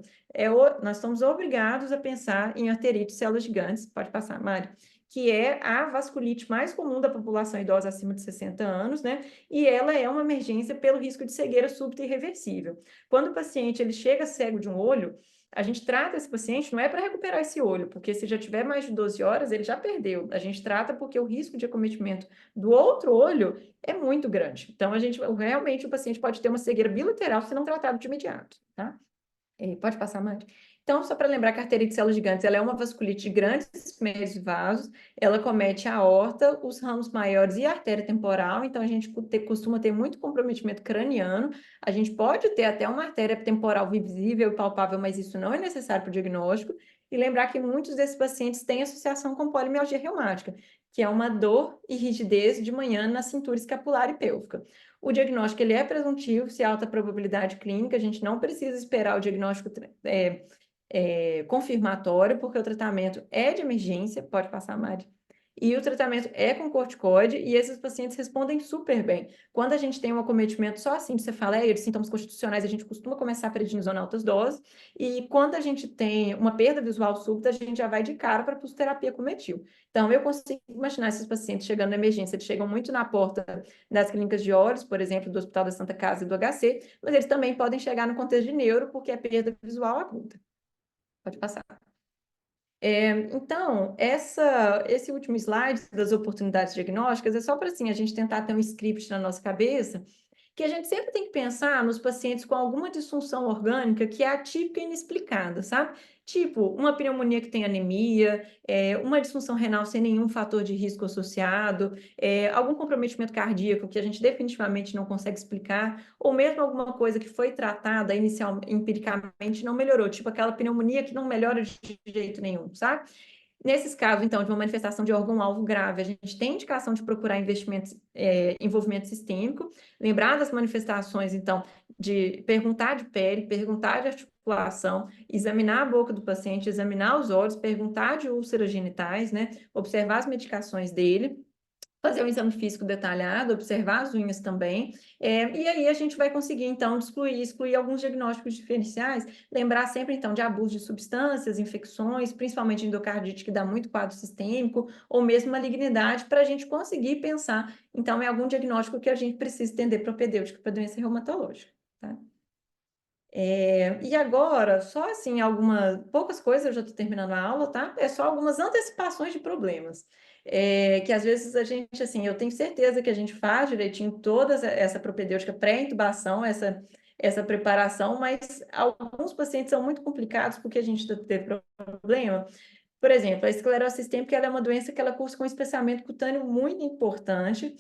nós estamos obrigados a pensar em arterite de células gigantes, pode passar, Mari, que é a vasculite mais comum da população idosa acima de 60 anos, né? E ela é uma emergência pelo risco de cegueira súbita e irreversível. Quando o paciente ele chega cego de um olho, a gente trata esse paciente não é para recuperar esse olho, porque se já tiver mais de 12 horas, ele já perdeu. A gente trata porque o risco de acometimento do outro olho é muito grande. Então, realmente o paciente pode ter uma cegueira bilateral se não tratado de imediato, tá? Pode passar, Mari? Então, só para lembrar que a arterite de células gigantes, ela é uma vasculite de grandes médios vasos, ela comete a aorta, os ramos maiores e a artéria temporal, então a gente costuma ter muito comprometimento craniano, a gente pode ter até uma artéria temporal visível e palpável, mas isso não é necessário para o diagnóstico, e lembrar que muitos desses pacientes têm associação com polimialgia reumática, que é uma dor e rigidez de manhã na cintura escapular e pélvica. O diagnóstico ele é presuntivo, se há alta probabilidade clínica, a gente não precisa esperar o diagnóstico confirmatório, porque o tratamento é de emergência, pode passar, Mari. E o tratamento é com corticoide, e esses pacientes respondem super bem. Quando a gente tem um acometimento só assim de cefaleia, de sintomas constitucionais, a gente costuma começar a prednisona altas doses, e quando a gente tem uma perda visual súbita, a gente já vai de cara para a pulsoterapia com metil. Então, eu consigo imaginar esses pacientes chegando na emergência, eles chegam muito na porta das clínicas de olhos, por exemplo, do Hospital da Santa Casa e do HC, mas eles também podem chegar no contexto de neuro, porque é perda visual aguda. Pode passar. Então, esse último slide das oportunidades diagnósticas é só para assim, a gente tentar ter um script na nossa cabeça, que a gente sempre tem que pensar nos pacientes com alguma disfunção orgânica que é atípica e inexplicada, sabe? Tipo, uma pneumonia que tem anemia, uma disfunção renal sem nenhum fator de risco associado, algum comprometimento cardíaco que a gente definitivamente não consegue explicar, ou mesmo alguma coisa que foi tratada empiricamente e não melhorou, tipo aquela pneumonia que não melhora de jeito nenhum, sabe? Nesses casos, então, de uma manifestação de órgão-alvo grave, a gente tem indicação de procurar envolvimento sistêmico, lembrar das manifestações, então, de perguntar de pele, perguntar de articulação, examinar a boca do paciente, examinar os olhos, perguntar de úlceras genitais, né? Observar as medicações dele, fazer um exame físico detalhado, observar as unhas também, e aí a gente vai conseguir, então, excluir alguns diagnósticos diferenciais, lembrar sempre, então, de abuso de substâncias, infecções, principalmente endocardite, que dá muito quadro sistêmico, ou mesmo malignidade, para a gente conseguir pensar, então, em algum diagnóstico que a gente precisa entender propedêutico para doença reumatológica, tá? E agora, só assim, poucas coisas, eu já estou terminando a aula, tá? É só algumas antecipações de problemas. Que às vezes a gente, assim, eu tenho certeza que a gente faz direitinho toda essa propedêutica pré-intubação, essa preparação, mas alguns pacientes são muito complicados porque a gente teve problema. Por exemplo, a esclerose sistêmica ela é uma doença que ela cursa com um espessamento cutâneo muito importante,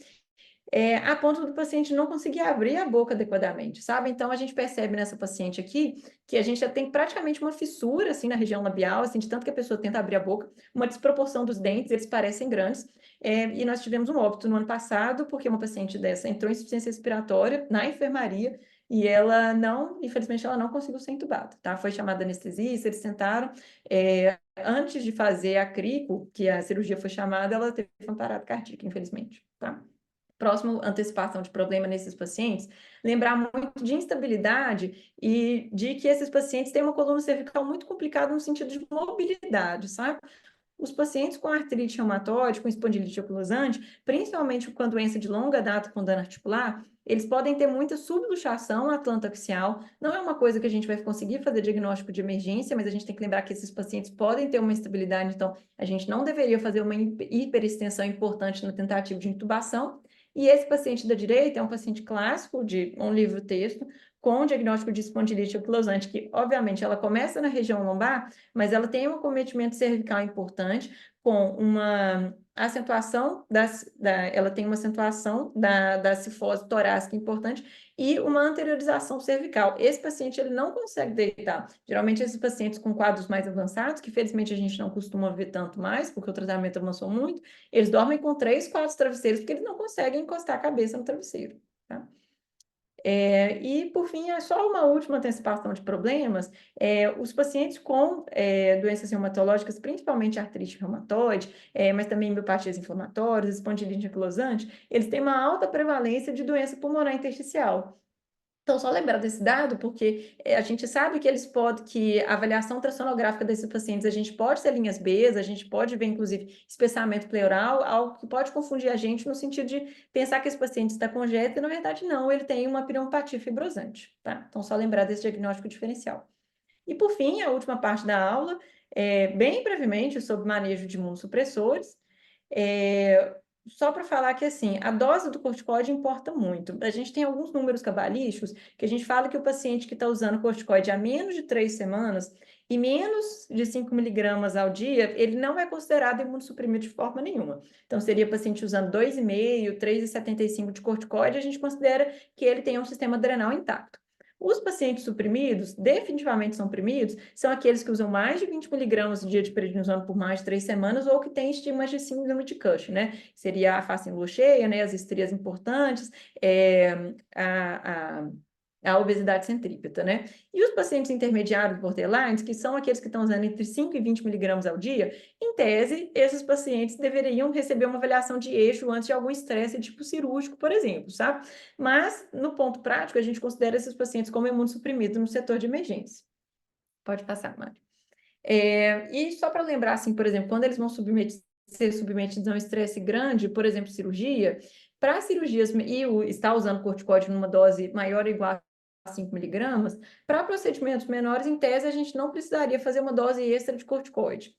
a ponto do paciente não conseguir abrir a boca adequadamente, sabe? Então, a gente percebe nessa paciente aqui que a gente já tem praticamente uma fissura, assim, na região labial, assim, de tanto que a pessoa tenta abrir a boca, uma desproporção dos dentes, eles parecem grandes, e nós tivemos um óbito no ano passado, porque uma paciente dessa entrou em insuficiência respiratória na enfermaria, e ela não, infelizmente, ela não conseguiu ser entubada, tá? Foi chamada anestesista, eles tentaram, antes de fazer a crico, que a cirurgia foi chamada, ela teve uma parada cardíaca, infelizmente, tá? Próximo, antecipação de problema nesses pacientes, lembrar muito de instabilidade e de que esses pacientes têm uma coluna cervical muito complicada no sentido de mobilidade, sabe? Os pacientes com artrite reumatoide, com espondilite anquilosante, principalmente com a doença de longa data com dano articular, eles podem ter muita subluxação atlantoaxial. Não é uma coisa que a gente vai conseguir fazer diagnóstico de emergência, mas a gente tem que lembrar que esses pacientes podem ter uma instabilidade, então a gente não deveria fazer uma hiperextensão importante na tentativa de intubação. E esse paciente da direita é um paciente clássico de um livro-texto com diagnóstico de espondilite anquilosante, que obviamente ela começa na região lombar, mas ela tem um acometimento cervical importante, com uma acentuação ela tem uma acentuação da cifose torácica importante e uma anteriorização cervical. Esse paciente ele não consegue deitar. Geralmente esses pacientes com quadros mais avançados, que felizmente a gente não costuma ver tanto mais, porque o tratamento avançou muito, eles dormem com 3, 4 travesseiros, porque eles não conseguem encostar a cabeça no travesseiro, tá? E, por fim, é só uma última antecipação de problemas. Os pacientes com doenças reumatológicas, principalmente artrite reumatoide, mas também miopatias inflamatórias, espondilite anquilosante, eles têm uma alta prevalência de doença pulmonar intersticial. Então, só lembrar desse dado, porque a gente sabe que que a avaliação ultrassonográfica desses pacientes, a gente pode ser linhas B, a gente pode ver, inclusive, espessamento pleural, algo que pode confundir a gente no sentido de pensar que esse paciente está congênito, e na verdade não, ele tem uma pneumopatia fibrosante, tá? Então, só lembrar desse diagnóstico diferencial. E, por fim, a última parte da aula, bem brevemente, sobre manejo de imunossupressores. Só para falar que, assim, a dose do corticoide importa muito. A gente tem alguns números cabalísticos que a gente fala que o paciente que está usando corticoide há menos de 3 semanas e menos de 5 miligramas ao dia, ele não é considerado imunossuprimido de forma nenhuma. Então, seria paciente usando 2,5, 3,75 de corticoide, a gente considera que ele tem um sistema adrenal intacto. Os pacientes suprimidos, definitivamente são suprimidos, são aqueles que usam mais de 20 miligramas de dia de prednisona por mais de 3 semanas ou que têm estigmas de síndrome de Cushing, né? Seria a face em lua cheia, né? As estrias importantes, a obesidade centrípeta, né? E os pacientes intermediários borderlines, que são aqueles que estão usando entre 5 e 20 miligramas ao dia, em tese, esses pacientes deveriam receber uma avaliação de eixo antes de algum estresse tipo cirúrgico, por exemplo, sabe? Mas, no ponto prático, a gente considera esses pacientes como imunossuprimidos no setor de emergência. Pode passar, Mário. E só para lembrar, assim, por exemplo, quando eles vão ser submetidos a um estresse grande, por exemplo, cirurgia, para cirurgias estar usando corticoide numa dose maior ou igual a 5 miligramas, para procedimentos menores, em tese, a gente não precisaria fazer uma dose extra de corticoide.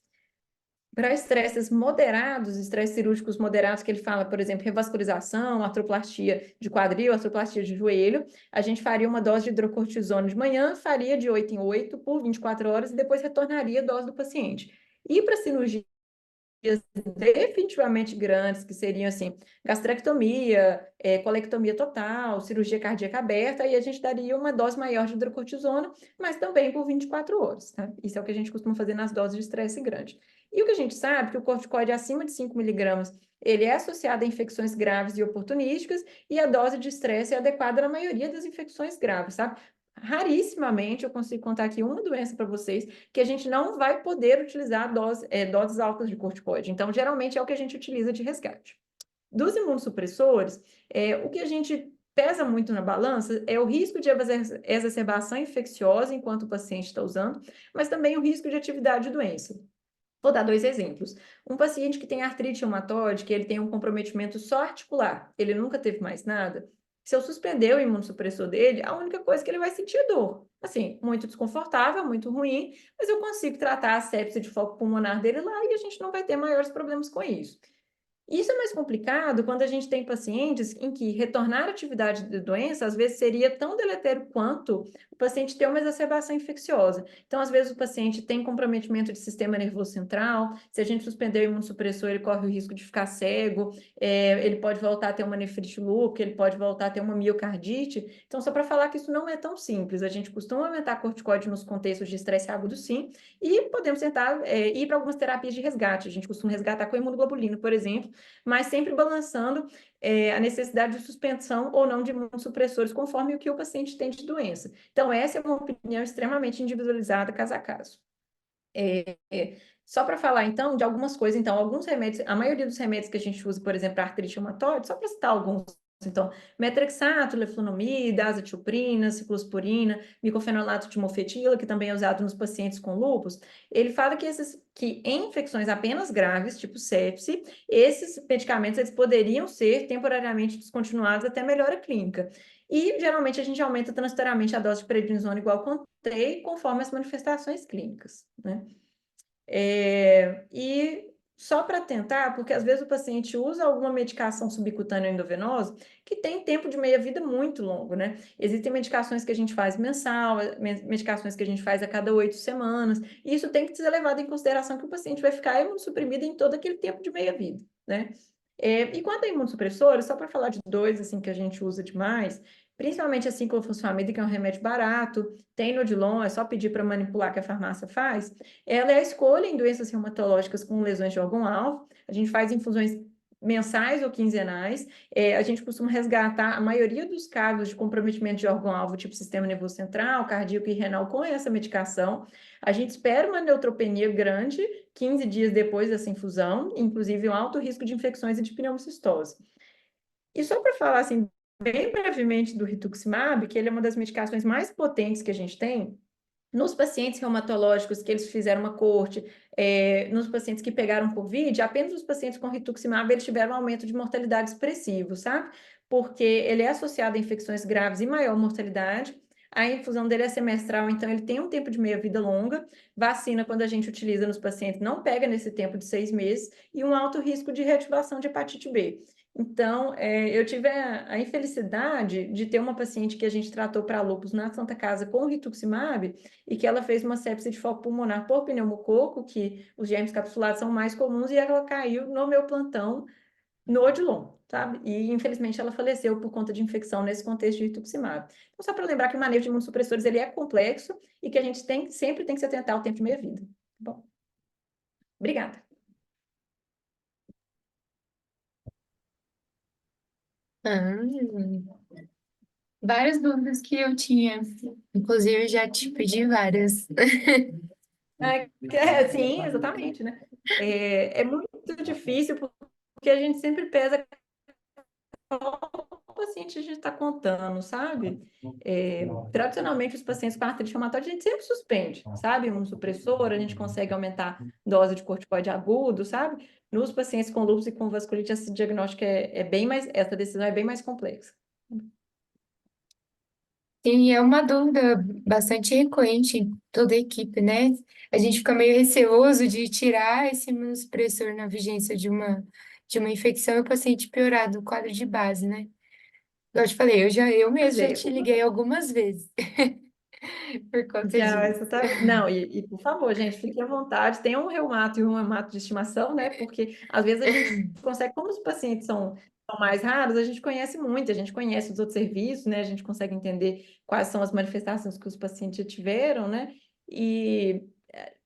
Para estresses moderados, estresses cirúrgicos moderados, que ele fala, por exemplo, revascularização, artroplastia de quadril, artroplastia de joelho, a gente faria uma dose de hidrocortisona de manhã, faria de 8 em 8 por 24 horas e depois retornaria a dose do paciente. E para cirurgia definitivamente grandes, que seriam assim, gastrectomia, colectomia total, cirurgia cardíaca aberta, aí a gente daria uma dose maior de hidrocortisona, mas também por 24 horas, tá? Isso é o que a gente costuma fazer nas doses de estresse grande. E o que a gente sabe é que o corticoide acima de 5 miligramas, ele é associado a infecções graves e oportunísticas, e a dose de estresse é adequada na maioria das infecções graves, sabe? Rarissimamente eu consigo contar aqui uma doença para vocês que a gente não vai poder utilizar doses altas de corticoide. Então, geralmente é o que a gente utiliza de resgate. Dos imunossupressores, o que a gente pesa muito na balança é o risco de exacerbação infecciosa enquanto o paciente está usando, mas também o risco de atividade de doença. Vou dar 2 exemplos. Um paciente que tem artrite reumatoide, que ele tem um comprometimento só articular, ele nunca teve mais nada. Se eu suspender o imunossupressor dele, a única coisa que ele vai sentir é dor. Assim, muito desconfortável, muito ruim, mas eu consigo tratar a sepse de foco pulmonar dele lá e a gente não vai ter maiores problemas com isso. Isso é mais complicado quando a gente tem pacientes em que retornar à atividade de doença, às vezes, seria tão deletério quanto o paciente ter uma exacerbação infecciosa. Então, às vezes, o paciente tem comprometimento de sistema nervoso central, se a gente suspender o imunossupressor, ele corre o risco de ficar cego, ele pode voltar a ter uma nefrite lúpica, ele pode voltar a ter uma miocardite. Então, só para falar que isso não é tão simples, a gente costuma aumentar corticoide nos contextos de estresse agudo, sim, e podemos tentar ir para algumas terapias de resgate. A gente costuma resgatar com imunoglobulina, por exemplo, mas sempre balançando a necessidade de suspensão ou não de imunossupressores, conforme o que o paciente tem de doença. Então, essa é uma opinião extremamente individualizada, caso a caso. Só para falar, então, de algumas coisas, então, alguns remédios, a maioria dos remédios que a gente usa, por exemplo, para artrite reumatoide, só para citar alguns, então, metrexato, leflunomida, azathioprina, ciclosporina, micofenolato de mofetila, que também é usado nos pacientes com lúpus, ele fala que em infecções apenas graves, tipo sepse, esses medicamentos eles poderiam ser temporariamente descontinuados até melhora clínica. E, geralmente, a gente aumenta transitoriamente a dose de prednisona, igual contei, conforme as manifestações clínicas, né? E só para tentar, porque às vezes o paciente usa alguma medicação subcutânea endovenosa que tem tempo de meia-vida muito longo, né? Existem medicações que a gente faz mensal, medicações que a gente faz a cada 8 semanas, e isso tem que ser levado em consideração que o paciente vai ficar imunossuprimido em todo aquele tempo de meia-vida, né? E quanto a imunossupressores, só para falar de 2, assim, que a gente usa demais, principalmente a ciclofosfamida, que é um remédio barato, tem Nodilon, é só pedir para manipular que a farmácia faz, ela é a escolha em doenças reumatológicas com lesões de órgão-alvo. A gente faz infusões mensais ou quinzenais. A gente costuma resgatar a maioria dos casos de comprometimento de órgão-alvo, tipo sistema nervoso central, cardíaco e renal, com essa medicação. A gente espera uma neutropenia grande 15 dias depois dessa infusão, inclusive um alto risco de infecções e de pneumocistose. E só para falar assim, bem brevemente do rituximab, que ele é uma das medicações mais potentes que a gente tem, nos pacientes reumatológicos que eles fizeram uma corte, nos pacientes que pegaram Covid, apenas os pacientes com rituximab eles tiveram um aumento de mortalidade expressivo, sabe? Porque ele é associado a infecções graves e maior mortalidade. A infusão dele é semestral, então ele tem um tempo de meia-vida longa. Vacina, quando a gente utiliza nos pacientes, não pega nesse tempo de 6 meses e um alto risco de reativação de hepatite B. Então, eu tive a infelicidade de ter uma paciente que a gente tratou para lúpus na Santa Casa com rituximab, e que ela fez uma sepse de foco pulmonar por pneumococo, que os germes capsulados são mais comuns, e ela caiu no meu plantão no Odilon, sabe? E, infelizmente, ela faleceu por conta de infecção nesse contexto de rituximab. Então, só para lembrar que o manejo de imunossupressores ele é complexo e que a gente sempre tem que se atentar ao tempo de meia-vida. Bom, obrigada. Ah, várias dúvidas que eu tinha. Inclusive, eu já te pedi várias. Sim, exatamente, né? É muito difícil porque a gente sempre pesa qual paciente a gente está contando, sabe? Tradicionalmente, os pacientes com artrite reumatoide, a gente sempre suspende, sabe? Um supressor, a gente consegue aumentar dose de corticoide agudo, sabe? Nos pacientes com lúpus e com vasculite, esse diagnóstico é bem mais, essa decisão é bem mais complexa. E é uma dúvida bastante recorrente em toda a equipe, né? A gente fica meio receoso de tirar esse imunossupressor na vigência de uma infecção e o paciente piorar do quadro de base, né? Igual eu te falei, eu Pois mesmo já é, te liguei algumas vezes por conta já, disso. exatamente. Não, e por favor, gente, fiquem à vontade, tenham um reumato e um reumato de estimação, né? Porque às vezes a gente consegue, como os pacientes são mais raros, a gente conhece muito, a gente conhece os outros serviços, né? A gente consegue entender quais são as manifestações que os pacientes já tiveram, né? E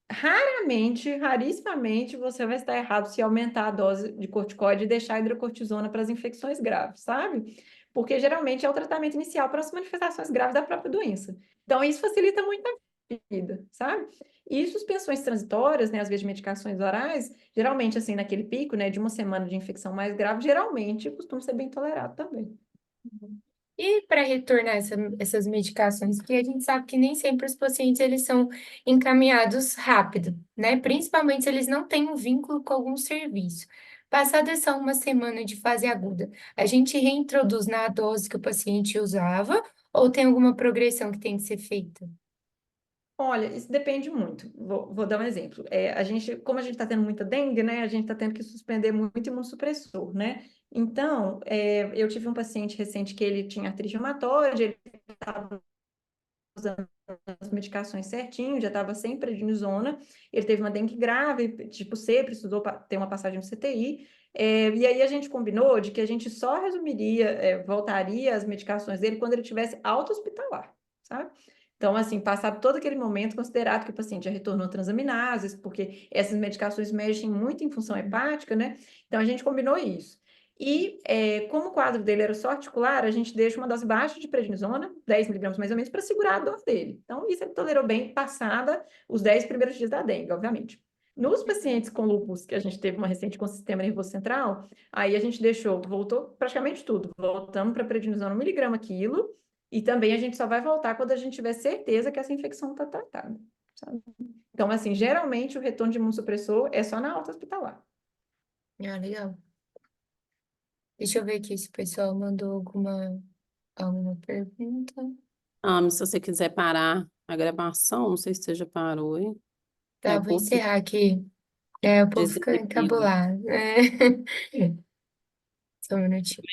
raramente, rarissimamente, você vai estar errado se aumentar a dose de corticoide e deixar a hidrocortisona para as infecções graves, sabe? Porque geralmente é o tratamento inicial para as manifestações graves da própria doença. Então, isso facilita muito a vida, sabe? E suspensões transitórias, né, às vezes de medicações orais, geralmente, assim, naquele pico, né, de uma semana de infecção mais grave, geralmente costuma ser bem tolerado também. E para retornar essas medicações, porque a gente sabe que nem sempre os pacientes eles são encaminhados rápido, né? Principalmente se eles não têm um vínculo com algum serviço. Passada essa uma semana de fase aguda, a gente reintroduz na dose que o paciente usava ou tem alguma progressão que tem que ser feita? Olha, isso depende muito. Vou dar um exemplo. Como a gente está tendo muita dengue, né? A gente está tendo que suspender muito imunossupressor, né? Então, eu tive um paciente recente que ele tinha artrite reumatoide, ele estava usando as medicações certinho, já estava sem prednisona, ele teve uma dengue grave, tipo C, precisou ter uma passagem no CTI, e aí a gente combinou de que a gente só resumiria, voltaria as medicações dele quando ele tivesse alta hospitalar, sabe? Então, assim, passado todo aquele momento, considerado que o paciente já retornou transaminases, porque essas medicações mexem muito em função hepática, né? Então, a gente combinou isso. E, como o quadro dele era só articular, a gente deixa uma dose baixa de prednisona, 10 miligramas mais ou menos, para segurar a dor dele. Então, isso ele tolerou bem, passada os 10 primeiros dias da dengue, obviamente. Nos pacientes com lúpus, que a gente teve uma recente com sistema nervoso central, aí a gente voltou praticamente tudo. Voltamos para prednisona 1 miligrama quilo, e também a gente só vai voltar quando a gente tiver certeza que essa infecção está tratada, sabe? Então, assim, geralmente o retorno de imunossupressor é só na alta hospitalar. Ah, legal. Deixa eu ver aqui se o pessoal mandou alguma pergunta. Se você quiser parar a gravação, não sei se você já parou, hein? Tá, O vou povo fica encerrar aqui. É, o povo fica desequilibrado. encabulado. Só um minutinho.